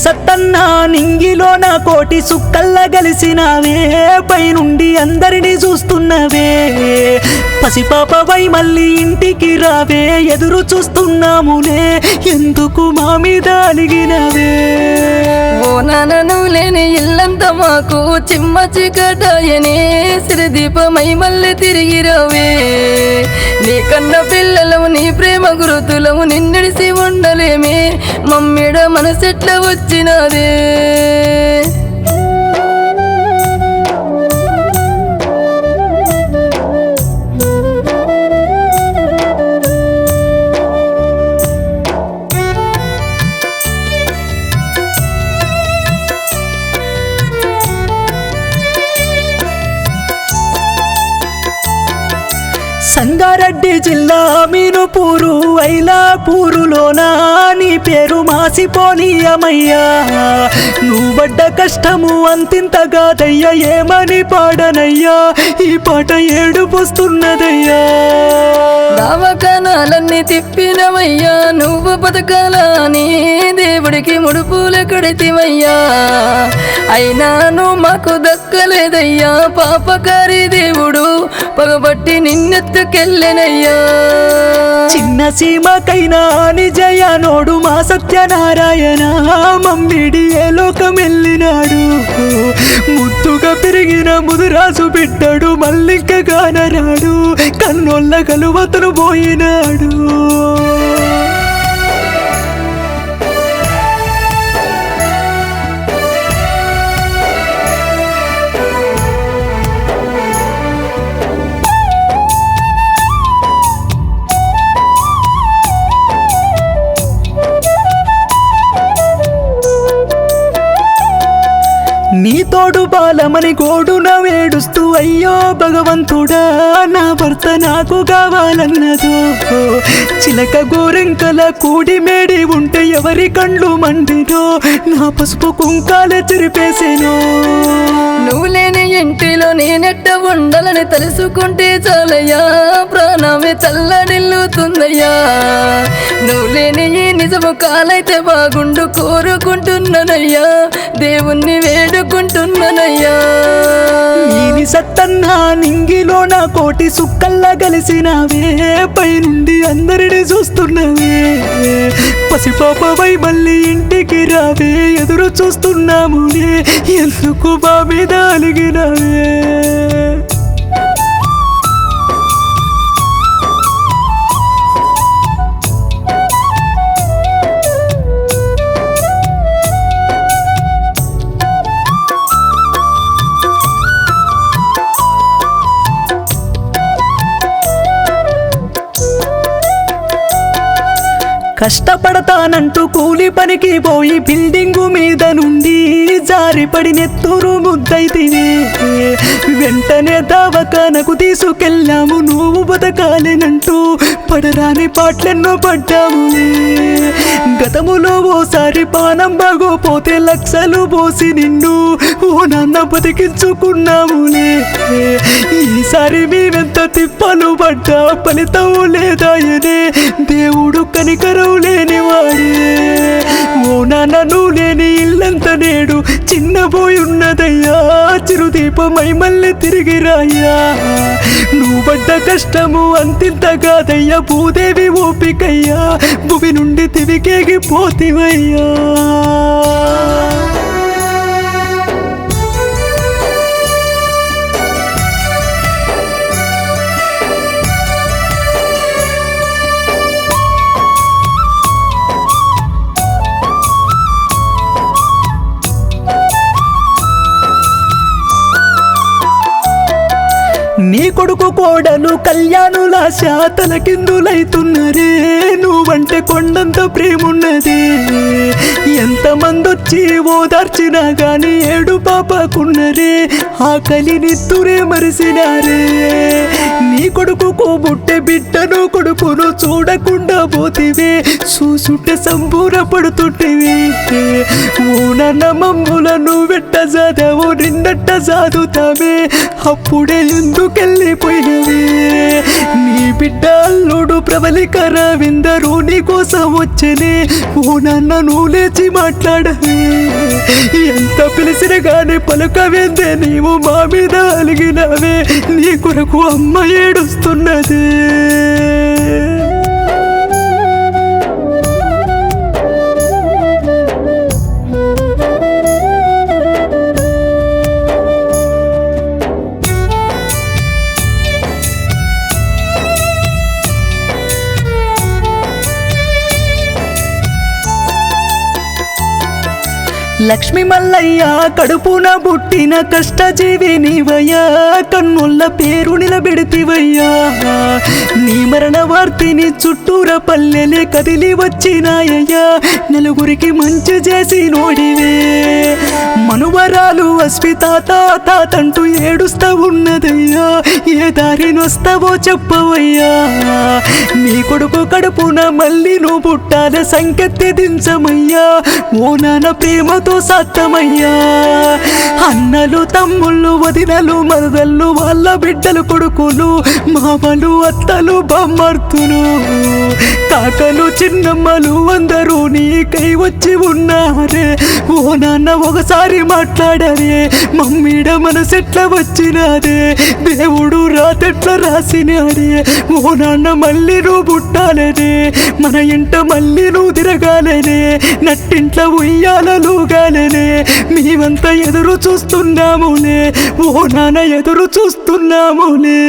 సత్తన్న నింగిలో నా కోటి సుక్కల్ల గలిసినావే పైనుండి అందరినీ చూస్తున్నవే పసిపాపవై మళ్ళీ ఇంటికి రావే ఎదురు చూస్తున్నాములే ఎందుకు మా మీద అలిగినవే ఓ నాన్నను లేని ఇల్లంతా మాకు చిమ్మ చీకటాయనే సిరిదీపమై మళ్ళీ తిరిగి రావే నీ కన్న పిల్లలము నీ ప్రేమ గురుతులము నిన్నడిసి ఉండలేమే మమ్మీడ మనసెట్ల వచ్చినదే సంగారెడ్డి జిల్లా మీనుపూరు ఐలాపూరులోనా నీ పేరు మాసిపోనీయమయ్యా నువ్వు పడ్డ కష్టము అంతింతగాదయ్యా ఏమని పాడనయ్యా ఈ పాట ఏడుపొస్తున్నదయ్యా దావకానాలన్నీ తిప్పినవయ్యా నువ్వు బతకాలని దేవుడికి ముడుపులు కడితివయ్యా అయినా నువ్వు మాకు దక్కలేదయ్యా పాపకారి దేవుడు పగబట్టి నిన్నెత్తుకెళ్ళెనయ్యా చిన్న సీమకైనా నిజయ నోడు మా సత్యనారాయణ మమ్మిడి ఏ లోకం వెళ్ళినాడు ముద్దుగా పెరిగిన ముదురాజు బిడ్డడు మల్లికగానరాడు కన్నోళ్ళ కలువతను పోయినాడు నీ తోడు బాలమని గోడున వేడుస్తూ అయ్యో భగవంతుడా నా భర్త నాకు కావాలన్నదో చిలక గోరెంకల కూడి మేడి ఉంటే ఎవరి కండ్లు మండినో నా పసుపు కుంకాలే చెరిపేసేనో నువ్వు లేని ఇంటిలో నేనెట్ట ఉండాలని తెలుసుకుంటే చాలయ్యా ప్రాణమే చల్లడిల్లుతుందయ్యా నువ్వు లేని ఈ నిజము కాలైతే బాగుండు కోరుకుంటున్నానయ్యా దేవుణ్ణి వేడుకుంటున్నానయ్యా నీని సత్తన్న నింగిలో నా కోటి సుక్కల్లా కలిసినావే పైనుండి అందరినీ చూస్తున్నవే పసిపాపవై మళ్ళీ ఇంటికి రావే ఎదురు చూస్తున్నాములే ఎందుకు మా మీద అలిగినవే కష్టపడతానంటూ కూలి పనికి పోయి బిల్డింగు మీద నుండి జారిపడి నెత్తూరు ముద్దైతివి వెంటనే దవాఖానకు తీసుకెళ్ళాము నువ్వు బతకాలేనంటూ పడరాని పాటలెన్నో పడ్డాములే గతములో ఓసారి పానం బాగోపోతే లక్షలు పోసి నిన్ను ఓ నాన్న బతికించుకున్నాములే ఈసారి మేమెంత తిప్పలు పడ్డా ఫలితం లేదాయనే దేవుడు కనికరం లేనివాడే ఓ నాన్న నువ్వు లేని ఇల్లంత నేడు చిన్నబోయి ఉన్నదయ్యా చిరుదీపమై మళ్ళీ తిరిగి రాయ్యా నువ్వు పడ్డ కష్టము అంతింత కాదయ్యా భూదేవి ఓపికయ్యా భూమి నుండి తిరిగేగి పోతివయ్యా నీ కొడుకు కోడలు కళ్యాణుల శాతలకిందులైతున్నరే నువ్వంటే కొండంత ప్రేమున్నది ఎంతమంది వచ్చి ఓదార్చినా గాని ఏడు పాపకున్నరే ఆకలి నిత్తురే మరిసినారే నీ కొడుకు బుట్టె బిడ్డను కొడుకును చూడకుండా పోతివే చూసుంటే సంబూరపడుతుంటివి ఓ నన్న మమ్ములను వెట్ట చదవు నిన్నట్ట చదువుతావే అప్పుడే ఎందుకెళ్ళిపోయినవి నీ బిడ్డ అల్లుడు ప్రబలికర విందరు నీకు కోసం వచ్చనే. ఓ నాన్న నువ్వు లేచి మాట్లాడవే, ఎంత పిలిచిన గాని పలుకవేందే, నీవు మా మీద అలిగినవే, నీ కొరకు అమ్మ ఏడుస్తున్నది. లక్ష్మి మల్లయ్య కడుపున పుట్టిన కష్టజీవి నీవయ్యా, కన్నుల్ల పేరు నిలబెడితివయ్యా. నీ మరణ వార్తిని చుట్టూర పల్లెలే కదిలి వచ్చినాయ్యా, నలుగురికి మంచి చేసి నోడివే. మనువరాలు అస్మిత తాతంటూ ఏడుస్తా ఉన్నదయ్యా, ఏ దారినొస్తావో చెప్పవయ్యా. నీ కొడుకు కడుపున మళ్ళీ నువ్వు పుట్టాల సంకెత్తి దించమయ్యా, ఓ నాన్న ప్రేమతో సత్తమయ్యా. అన్నలు తమ్ముళ్ళు వదినలు మరదళ్ళు వాళ్ళ బిడ్డలు కొడుకులు మామలు అత్తలు బామ్మర్తులు కాకలు చిన్నమ్మలు అందరూ నీకై వచ్చి ఉన్నారే. ఓ నాన్న ఒకసారి మాట్లాడరే, మమ్మీడ మనసెట్ల వచ్చినాదే, దేవుడు రాతెట్ల రాసినాడే. ఓ నాన్న మళ్ళీ నువ్వు పుట్టాలనే, మన ఇంట మళ్ళీ నువ్వు తిరగాలనే, నట్టింట్ల ఉయ్యాలలుగాలనే, మేమంతా ఎదురు చూస్తున్నాములే. ఓ నాన్న ఎదురు చూస్తున్నాములే.